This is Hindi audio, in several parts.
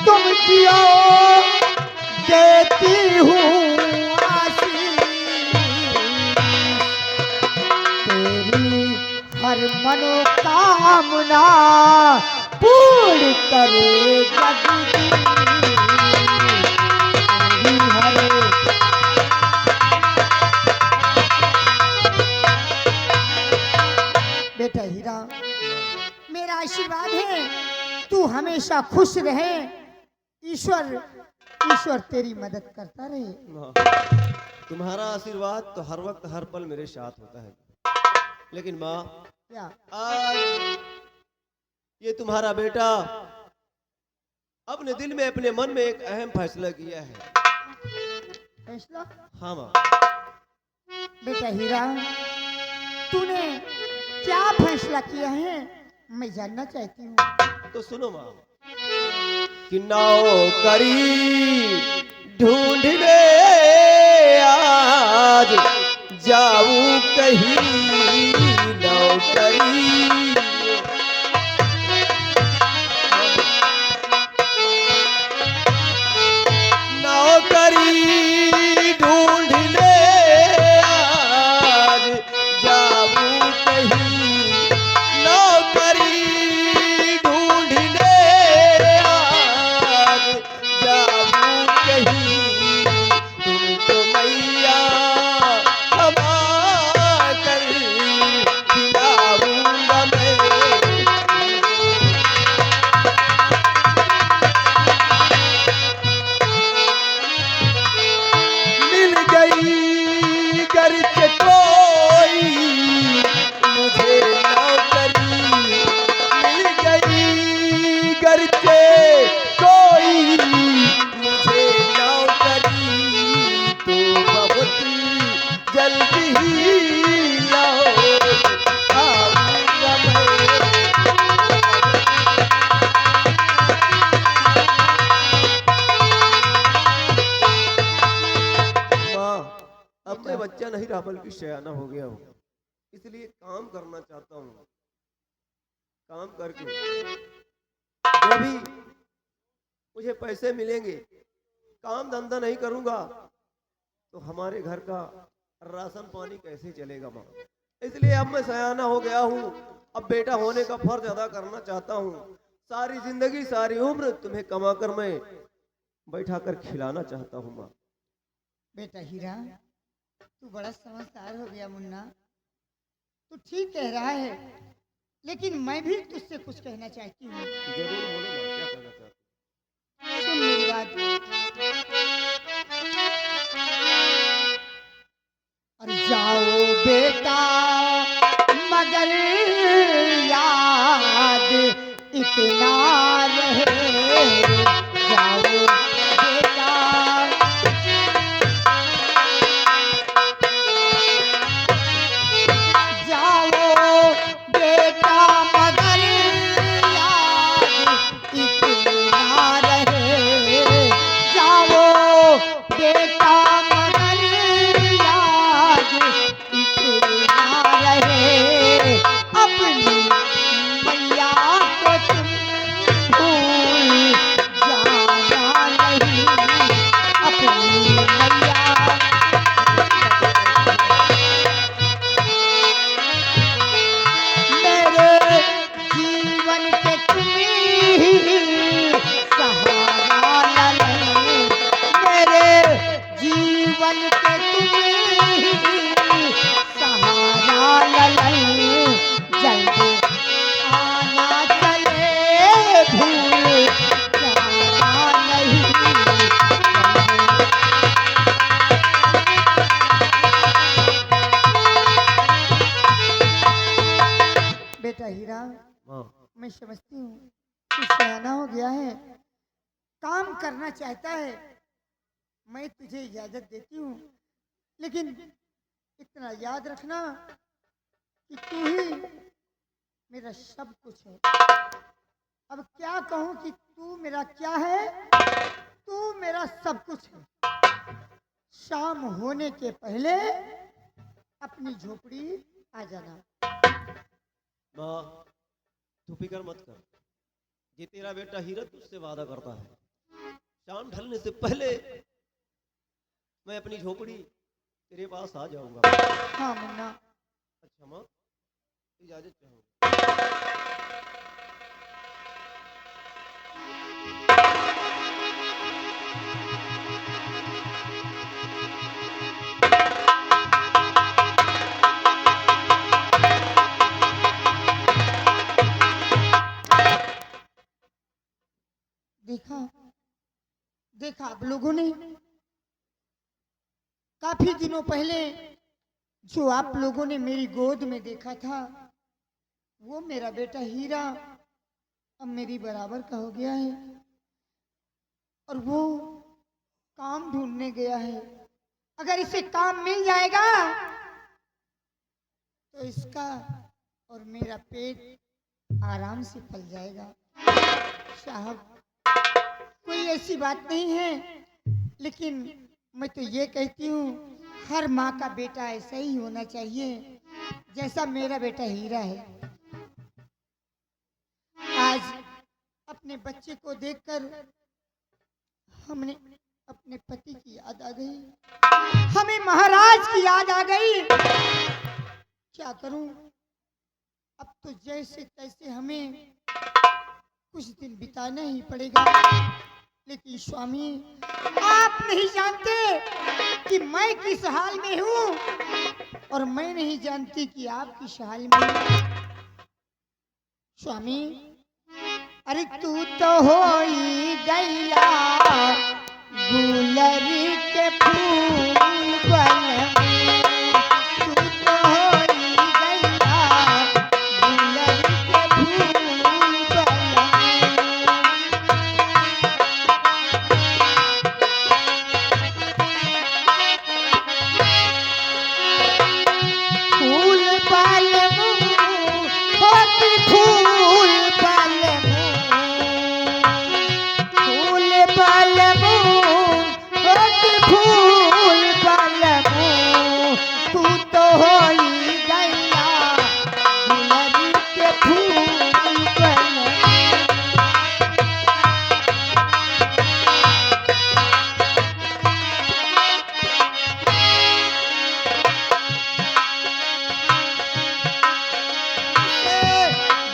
तुम जियो देती हूँ आशीष, तेरी हर मनोकामना पूर्ण करे जगदीश, तेरी हर बेटा हीरा, मेरा आशीर्वाद है तू हमेशा खुश रहे। ईश्वर ईश्वर तेरी मदद करता रहे। माँ, तुम्हारा आशीर्वाद तो हर वक्त हर पल मेरे साथ होता है, लेकिन माँ क्या आज ये तुम्हारा बेटा अपने दिल में अपने मन में एक अहम फैसला किया है। फैसला? हाँ माँ। बेटा हीरा, तूने क्या फैसला किया है मैं जानना चाहती हूँ। तो सुनो माँ कि नौकरी ढूंढने आज जाऊं कहीं, नौकरी नौकरी ढूंढने आज जाऊं कहीं, नौकरी ढूंढने आज जाऊं कहीं, तुमको मैया कमा कर खिलाऊंगा मैं। मिल गई घर के कोई मुझे नौकरी, मिल गई घर के कोई मुझे नौकरी, तो बहुत जल्दी ही लौट आऊंगा मैं। माँ, अब मैं बच्चा नहीं रहा बल्कि सयाना हो गया हूँ, इसलिए काम करना चाहता हूँ। काम करके जो भी मुझे पैसे मिलेंगे, काम धंधा नहीं करूंगा तो हमारे घर का राशन पानी कैसे चलेगा माँ। इसलिए अब मैं सयाना हो गया हूँ, अब बेटा होने का फर्ज अदा करना चाहता हूँ। सारी जिंदगी सारी उम्र तुम्हें कमा कर मैं बैठा कर खिलाना चाहता हूँ माँ। बेटा हीरा, तू बड़ा समझदार हो गया मुन्ना। तू ठीक कह रहा है, लेकिन मैं भी तुझसे कुछ कहना चाहती हूँ। जरूर बोलो माँ, क्या कहना चाहते सुन मेरी बात। और जाओ बेटा मगर याद इतना रहे, जाओ बेटा जाओ बेटा मगर याद इतना रहे, जाओ बेटा मगर याद इतना रहे, अपनी मैया को तुम भूल जाना नहीं, अपनी मैया। मेरे जीवन के तुम ही सहारा ललन, मेरे जीवन के तुम ही सहारा ललन, जल्दी आना चले भूल जाना नहीं, बेटा हीरा, माँ। मैं समझती हूँ तू सयाना हो गया है, काम करना चाहता है, मैं तुझे इजाजत देती हूँ, लेकिन इतना याद रखना कि तू ही मेरा सब कुछ है। अब क्या कहूँ कि तू मेरा क्या है, तू मेरा सब कुछ है। शाम होने के पहले अपनी झोपड़ी आ जाना। माँ, तू फिक्र मत कर, ये तेरा बेटा हीरा तुझसे वादा करता है चांद ढलने से पहले मैं अपनी झोपड़ी तेरे पास आ जाऊंगा। हाँ मुन्ना। अच्छा माँ, इजाजत चाहूंगा। देखा देखा आप लोगों ने, काफी दिनों पहले जो आप लोगों ने मेरी गोद में देखा था, वो मेरा बेटा हीरा अब मेरी बराबर का हो गया है और वो काम ढूंढने गया है। अगर इसे काम मिल जाएगा तो इसका और मेरा पेट आराम से पल जाएगा। साहब, कोई ऐसी बात नहीं है, लेकिन मैं तो ये कहती हूँ हर माँ का बेटा ऐसा ही होना चाहिए जैसा मेरा बेटा हीरा है। आज अपने बच्चे को देखकर हमने अपने पति की याद आ गई, हमें महाराज की याद आ गई। क्या करूं, अब तो जैसे तैसे हमें कुछ दिन बिताना ही पड़ेगा। लेकिन स्वामी, आप नहीं जानते कि मैं किस हाल में हूँ और मैं नहीं जानती कि आप किस हाल में हूँ। स्वामी, अरे तू तो हो ही गया गुलरी के फूल बन में, तू तो हो ही गया गुलरी के फूल बन में। फूल बाल मुँह होती फूल बाल मुँह, फूल बाल मुँह होती फूल बाल मुँह, तू तो हो ही गया गुलरी के फूल बन में।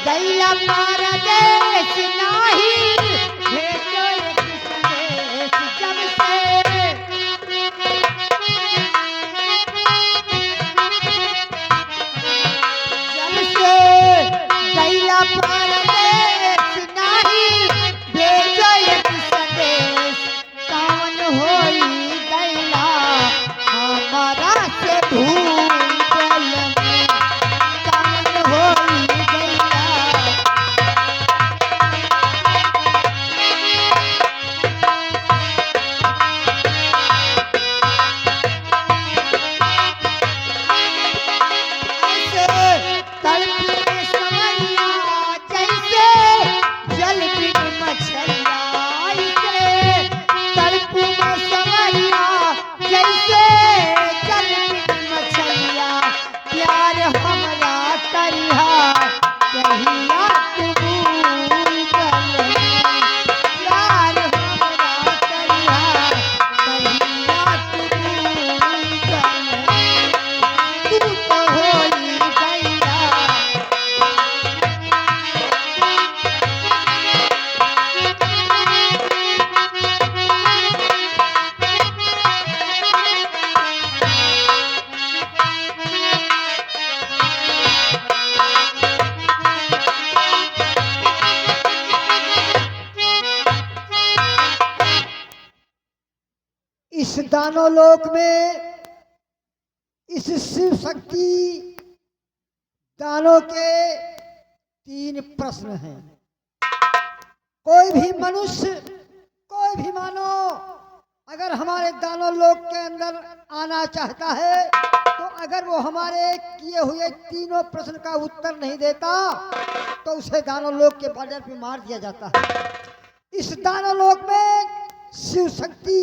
गैया परदेस नाही भेजो एक संदेश जब से, जब से गैया परदेस नाही भेजो एक संदेश, कौन होई गैया हमारा से भूल गल में, कौन होई गैया। तड़पी में समैया जैसे जल बिन मछलिया, ऐसे तड़पी में समैया जैसे जल बिन मछलिया, प्यार हमरा करिहा कहिया कबूल कर, प्यार हमरा करिहा कहिया कबूल कर, तू तो होई गैया। इस दानवलोक में इस शिव शक्ति दानों के 3 प्रश्न हैं। कोई भी मनुष्य, कोई भी मानव अगर हमारे दानव लोक के अंदर आना चाहता है, तो अगर वो हमारे किए हुए 3 प्रश्न का उत्तर नहीं देता तो उसे दानव लोक के बॉर्डर पे मार दिया जाता है। इस दानव लोक में शिव शक्ति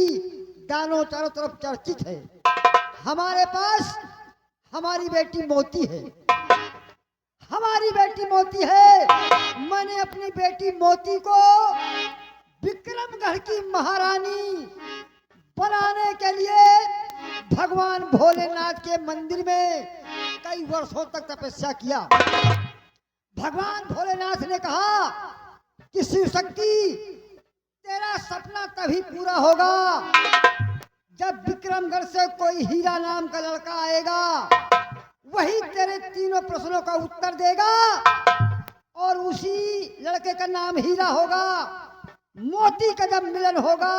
दानों चारों तरफ चर्चित है। हमारे पास हमारी बेटी मोती है, हमारी बेटी मोती है। मैंने अपनी बेटी मोती को विक्रमगढ़ छत्तीसगढ़ की महारानी बनाने के लिए भगवान भोलेनाथ के मंदिर में कई वर्षों तक तपस्या किया। भगवान भोलेनाथ ने कहा कि शिव शक्ति, तेरा सपना तभी पूरा होगा जब विक्रमगढ़ से कोई हीरा नाम का लड़का आएगा, वही तेरे तीनों प्रश्नों का उत्तर देगा और उसी लड़के का नाम हीरा होगा। मोती का जब मिलन होगा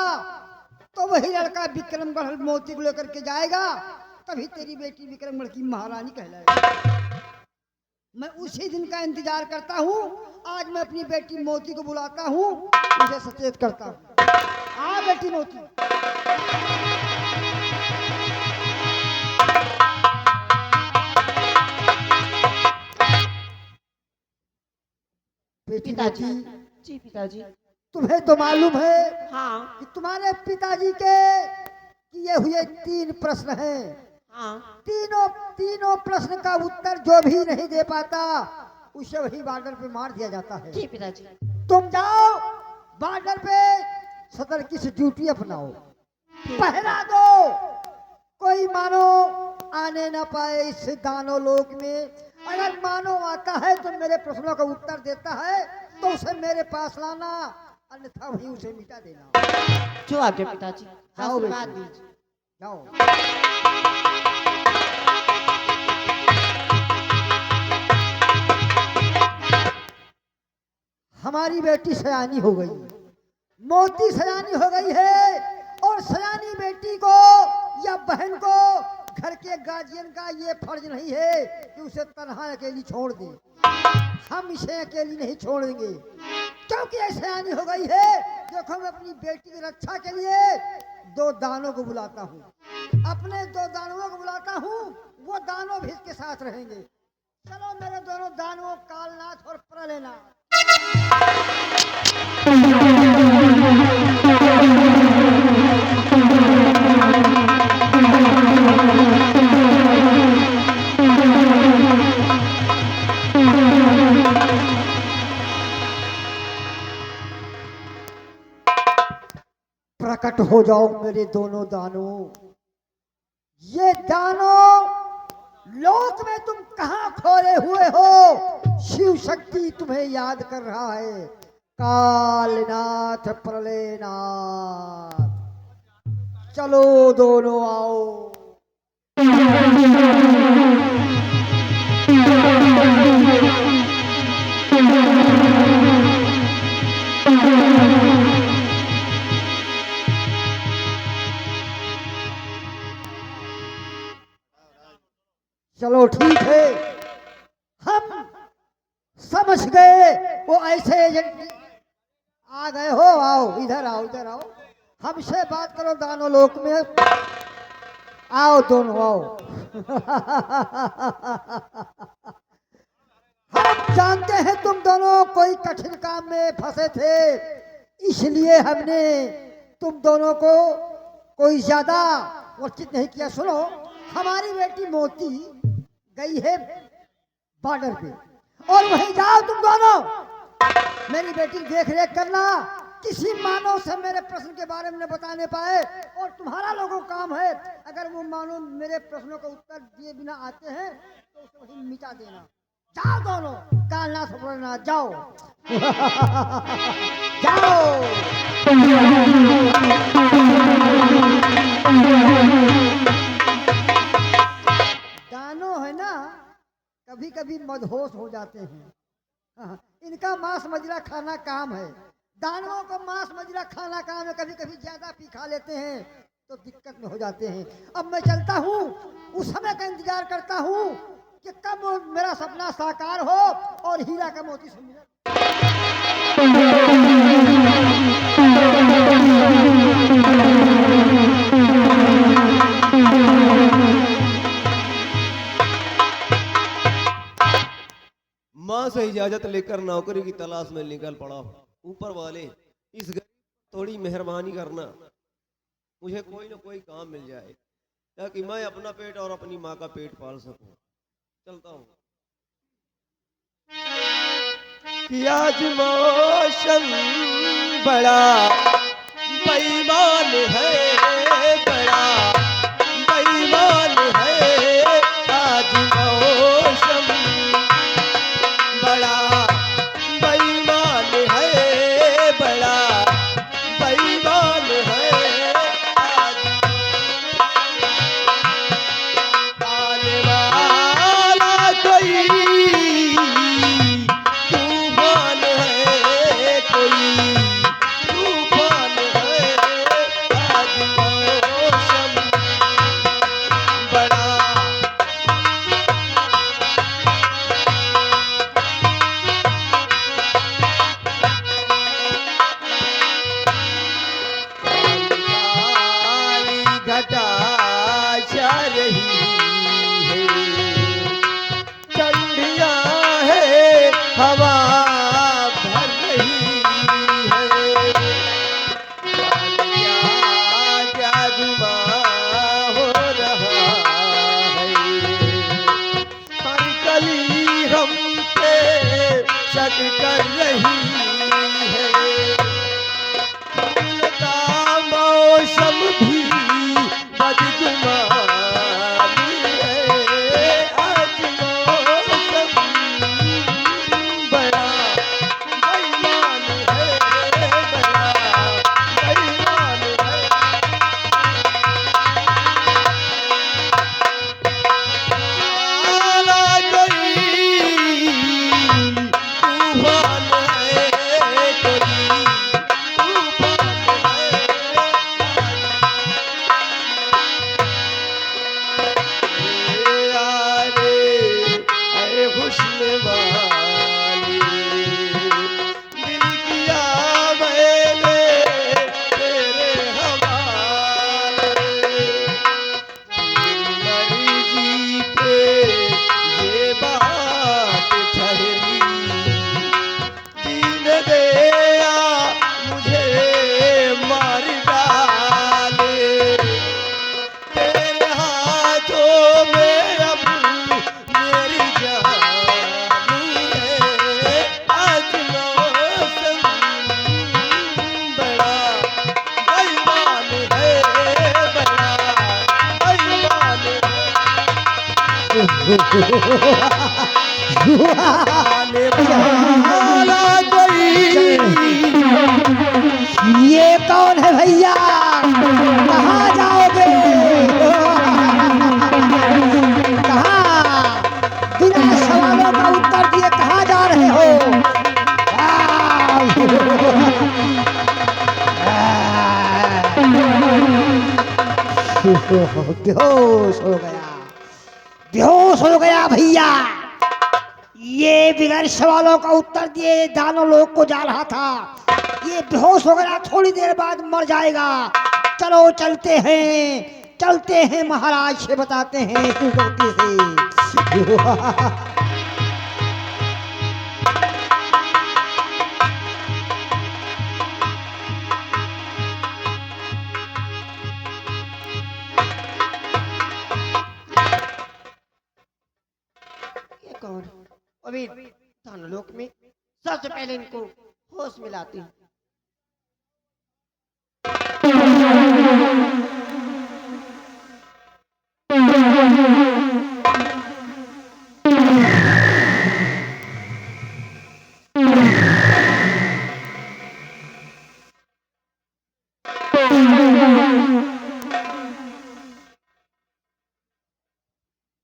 तो वही लड़का विक्रमगढ़ मोती को लेकर के जाएगा, तभी तेरी बेटी विक्रमगढ़ की महारानी कहलाएगी। मैं उसी दिन का इंतजार करता हूँ। आज मैं अपनी बेटी मोती को बुलाता हूँ, उसे सचेत करता हूँ। आ बेटी मोती। बेटी पिताजी। मोती, जी पिताजी। तुम्हें तो मालूम है हाँ कि तुम्हारे पिताजी के किए हुए 3 प्रश्न हैं। हाँ। तीनों प्रश्न का उत्तर जो भी नहीं दे पाता उसे वही बॉर्डर पे मार दिया जाता है। जी पिताजी। तुम जाओ बॉर्डर पे सदर की ड्यूटी अपनाओ, पहरा दो, कोई मानो आने ना पाए इस दानव लोक में। अगर मानो आता है तो मेरे प्रश्नों का उत्तर देता है तो उसे मेरे पास लाना, अन्यथा वही उसे मिटा देना। जो आगे पिताजी। जाओ आशीर्वाद बेटी, दीजिए। जाओ। हमारी बेटी सयानी हो गई, मोती सयानी हो गई है, और सयानी बेटी को या बहन को घर के गार्जियन का ये फर्ज नहीं है कि उसे तन्हा अकेली छोड़ दे। हम इसे अकेली नहीं छोड़ेंगे, क्योंकि ये सयानी हो गई है। देखो, मैं अपनी बेटी की रक्षा के लिए 2 दानों को बुलाता हूँ, अपने 2 दानवों को बुलाता हूँ, वो दानव भी इसके साथ रहेंगे। चलो मेरे दोनों दानवों, कालनाथ और प्रलयनाथ। प्रकट हो जाओ मेरे दोनों दानों। ये दानव लोक में तुम कहां खोए हुए हो? शिव शक्ति तुम्हें याद कर रहा है। कालनाथ प्रलयनाथ, चलो दोनों आओ। चलो ठीक है, हम समझ गए वो ऐसे एजेंट आ गए हो। आओ इधर आओ, इधर आओ, हमसे बात करो दानव लोक में। आओ दोनों आओ। हम जानते हैं तुम दोनों कोई कठिन काम में फंसे थे, इसलिए हमने तुम दोनों को कोई ज्यादा वर्चित नहीं किया। सुनो, हमारी बेटी मोती गई है बॉर्डर पे, और वहीं जाओ तुम दोनों, मेरी बेटी की देख रेख करना। किसी मानव से मेरे प्रश्न के बारे में न बताने पाए, और तुम्हारा लोगों का काम है, अगर वो मानव मेरे प्रश्नों का उत्तर दिए बिना आते हैं तो उसे वहीं मिटा देना। जाओ दोनों, कालनाथ प्रलयनाथ, जाओ। जाओ। दानव है ना, कभी कभी मदहोश हो जाते हैं। हाँ, इनका मांस मदिरा खाना काम है। दानवों को मांस मदिरा खाना काम है, कभी कभी ज्यादा पी खा लेते हैं तो दिक्कत में हो जाते हैं। अब मैं चलता हूँ, उस समय का इंतजार करता हूँ कि कब मेरा सपना साकार हो और हीरा का मोती से मिले। माँ से इजाजत लेकर नौकरी की तलाश में निकल पड़ा। ऊपर वाले इस गरीब थोड़ी मेहरबानी करना, मुझे कोई ना कोई काम मिल जाए ताकि मैं अपना पेट और अपनी माँ का पेट पाल सकूं। चलता हूँ। कि आज मौसम बड़ा आने वाला कोई ये कौन है भैया, कहाँ जाओगे, कहाँ, बिना सवालों का उत्तर दिए कहाँ जा रहे हो? बेहोश हो गया, बेहोश हो गया भैया। ये बिगैर सवालों का उत्तर दिए दानों लोग को जा रहा था, ये बेहोश हो गया, थोड़ी देर बाद मर जाएगा। चलो चलते हैं महाराज से बताते हैं कुकर्ती से। ये कौन? अभी लोक में सबसे पहले इनको होश मिलाती हूँ।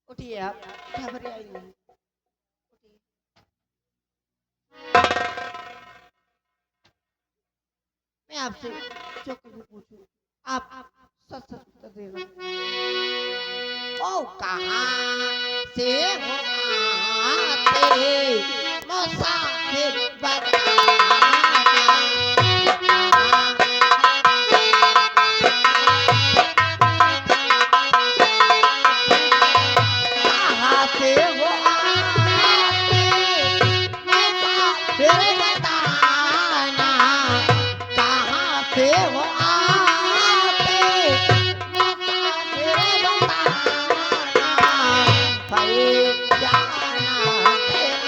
उठिए आप, घबराइए नहीं। मैं आपसे जो कभी पूछूं आप सच सच उत्तर देना। ओ कहाँ से हो आते मुसाफिर बताना, कहाँ से हो आते मुसाफिर बताना, कहाँ से हो आते मुसाफिर बताना, भाई जाना तेरा तुमको जाना, भाई जाना तेरा।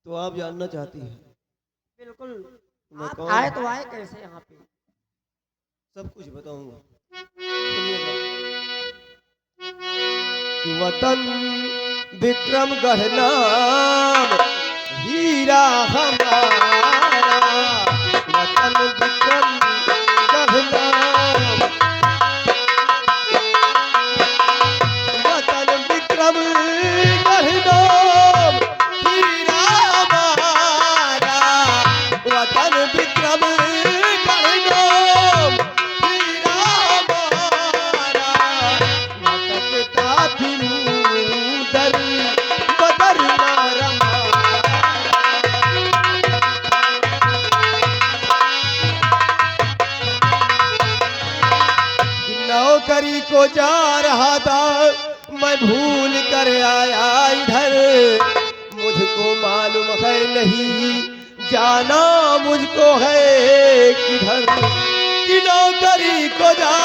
तो आप जानना चाहती हैं बिल्कुल, मैं आप कौन आए हूँ? तो आए कैसे यहाँ पे? सब कुछ बताऊंगा, सुनिएगा। कि वतन विक्रमगढ़ नाम हीरा हमारा, वतन विक्रमगढ़ नाम, वतन विक्रमगढ़ नाम हीरा हमारा, वतन विक्रमगढ़ नाम हीरा हमारा, भटकता फिरूं दर बदर मारा। नौकरी को जा रहा था मैं भूल कर आया इधर, मुझको मालूम है नहीं जाना मुझको है किधर, कि नौकरी को जा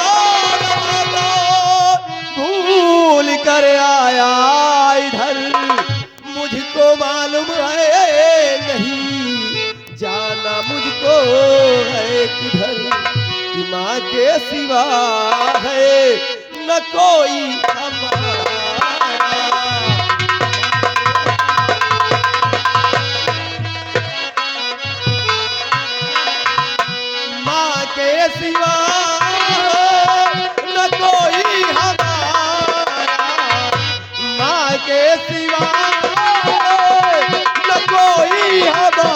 रहा था भूल कर आया इधर, मुझको मालूम है नहीं जाना मुझको है किधर, कि माँ के सिवा है न कोई हमारा, माँ के सिवा न कोई हमारा, माँ के सिवा न कोई हमारा,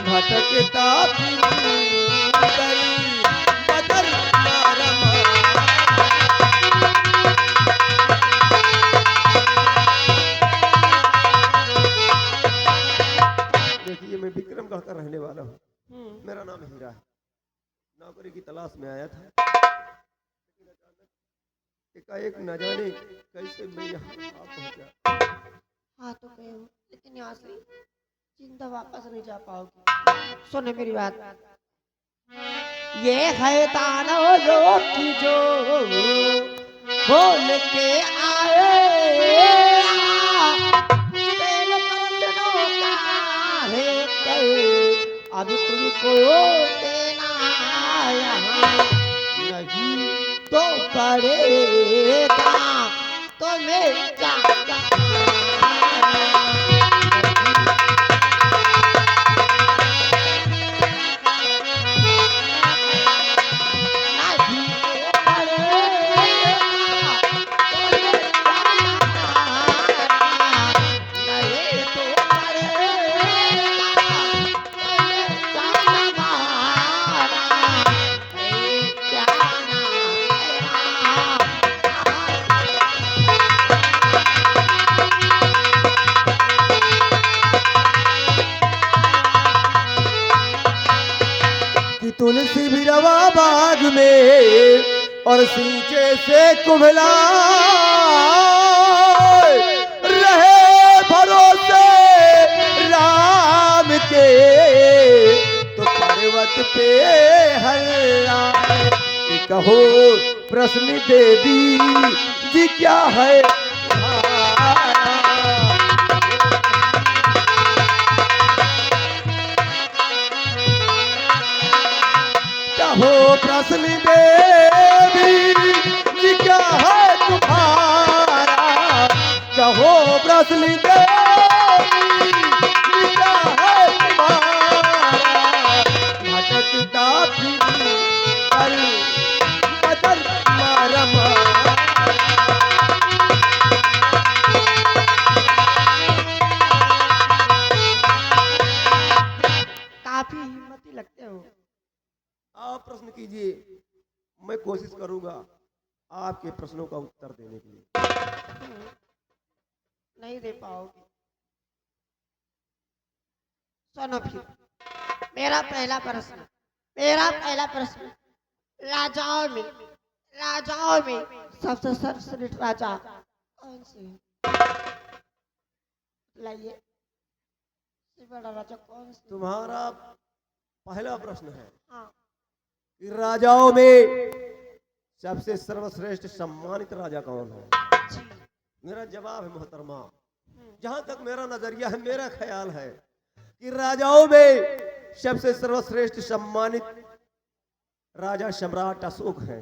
भटकता फिरूं दर बदर मारा। देखिए मैं विक्रमगढ़ का रहने वाला हूँ, मेरा नाम हीरा है, नौकरी की तलाश में आया था, एकाएक न जाने कैसे मैं यहाँ आ पहुँचा। हाँ तो गए हो, लेकिन यहाँ से जिंदा वापस नहीं जा पाओगे। सुने मेरी बात, ये है दानव लोग की जो बोल के आए, तेरे पर अभी तुमको देना यहाँ नहीं तो पड़ेगा तुम्हें जाना नहीं तो पड़ेगा तुम्हें जाना नहीं तो पड़ेगा तुम्हें जाना नहीं जाना कि तुलसी भी रवा बाग में और सींचे से कुम्हला रहे भरोसे राम के तो पर्वत पे हल्ला कि कहो प्रश्न देवी जी क्या है तुम्हारा? कहो प्रश्न देवी जी क्या है तुम्हारा? कहो प्रश्न देवी जी क्या है तुम्हारा? भटकता फिर कर बदल मारा काफी हिम्मती लगते हो। आप प्रश्न कीजिए, मैं कोशिश करूंगा आपके प्रश्नों का उत्तर देने के लिए। नहीं दे पाओगे। सुनो फिर मेरा पहला प्रश्न राजाओं में सबसे सर्वश्रेष्ठ राजा कौन से हैं? लाइए सबसे बड़ा राजा कौन से? तुम्हारा पहला प्रश्न है हाँ कि राजाओं में सबसे सर्वश्रेष्ठ सम्मानित राजा कौन है? जी मेरा जवाब है मोहतरमा, जहां तक मेरा नजरिया है, मेरा ख्याल है कि राजाओं में सबसे सर्वश्रेष्ठ सम्मानित राजा सम्राट अशोक है।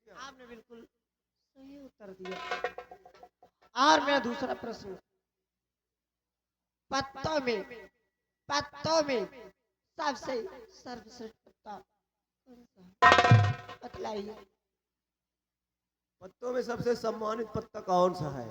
आपने बिल्कुल सही उत्तर दिया। और मेरा दूसरा प्रश्न, पत्तों में सबसे सर्वश्रेष्ठ पत्ता कौन सा है? बतलाइए। पत्तों में सबसे सम्मानित पत्ता कौन सा है?